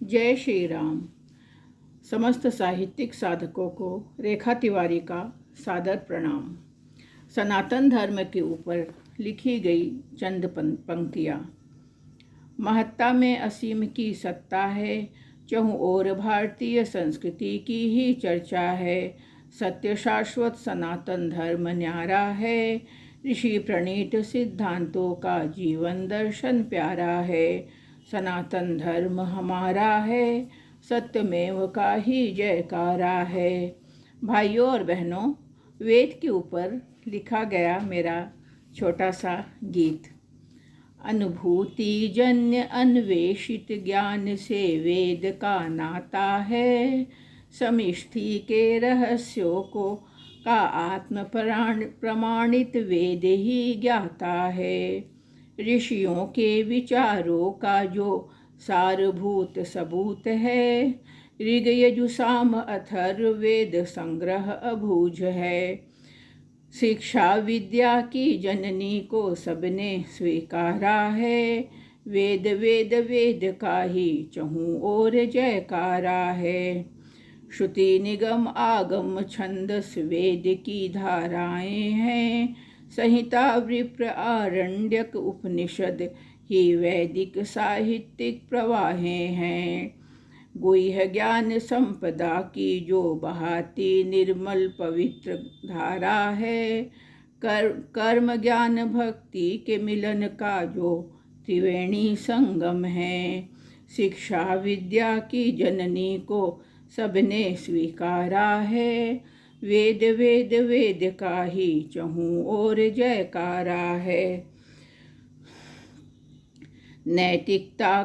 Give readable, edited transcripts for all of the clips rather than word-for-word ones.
जय श्री राम। समस्त साहित्यिक साधकों को रेखा तिवारी का सादर प्रणाम। सनातन धर्म के ऊपर लिखी गई चंद पंक्तियाँ। महत्ता में असीम की सत्ता है, चहुँ ओर भारतीय संस्कृति की ही चर्चा है। सत्य शाश्वत सनातन धर्म न्यारा है, ऋषि प्रणीत सिद्धांतों का जीवन दर्शन प्यारा है। सनातन धर्म हमारा है, सत्यमेव का ही जयकारा है। भाइयों और बहनों, वेद के ऊपर लिखा गया मेरा छोटा सा गीत। अनुभूति जन्य अन्वेषित ज्ञान से वेद का नाता है। समिष्टि के रहस्यों को का आत्म प्रमाणित वेद ही ज्ञाता है। ऋषियों के विचारों का जो सारभूत सबूत है, ऋग यजु साम अथर्ववेद संग्रह अबूझ है। शिक्षा विद्या की जननी को सबने स्वीकारा है, वेद वेद वेद का ही चहुँ ओर जयकारा है। श्रुति निगम आगम छंदस वेद की धाराएं हैं, संहिता विप्र आरण्यक उपनिषद ही वैदिक साहित्यिक प्रवाहें हैं। गुह्य ज्ञान संपदा की जो बहाती निर्मल पवित्र धारा है, कर्म ज्ञान भक्ति के मिलन का जो त्रिवेणी संगम है। शिक्षा विद्या की जननी को सबने स्वीकारा है, वेद वेद वेद का ही चहुँ ओर जयकारा है। नैतिकता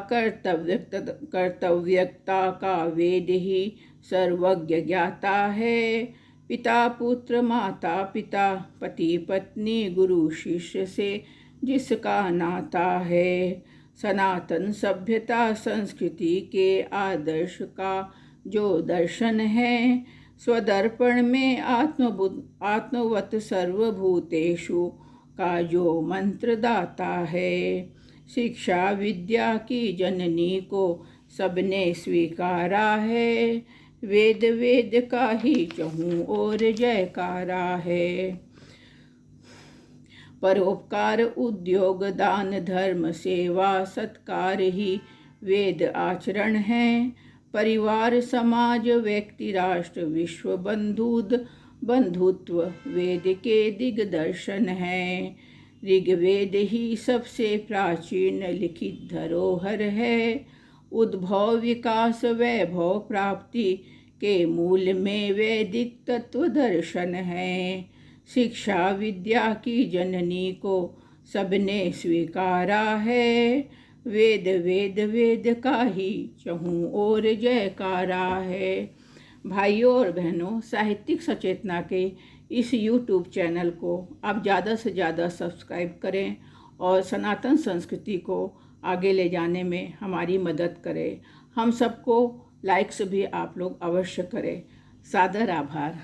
कर्तव्यता का वेद ही सर्वज्ञ ज्ञाता है। पिता पुत्र माता पिता पति पत्नी गुरु शिष्य से जिसका नाता है। सनातन सभ्यता संस्कृति के आदर्श का जो दर्शन है, स्वदर्पण में आत्मवत सर्वभूतेषु का जो मंत्र दाता है। शिक्षा विद्या की जननी को सबने स्वीकारा है, वेद वेद का ही चहुँ ओर जयकारा है। परोपकार उद्योग दान धर्म सेवा सत्कार ही वेद आचरण है। परिवार समाज व्यक्ति राष्ट्र विश्व बंधुत्व वेद के दिग्दर्शन है। ऋग्वेद ही सबसे प्राचीन लिखित धरोहर है। उद्भव विकास वैभव प्राप्ति के मूल में वैदिक तत्व दर्शन है। शिक्षा विद्या की जननी को सबने स्वीकारा है, वेद वेद वेद का ही चहुँ ओर जयकारा है। भाइयों और बहनों, साहित्यिक सचेतना के इस YouTube चैनल को आप ज़्यादा से ज़्यादा सब्सक्राइब करें और सनातन संस्कृति को आगे ले जाने में हमारी मदद करें। हम सबको लाइक्स भी आप लोग अवश्य करें। सादर आभार।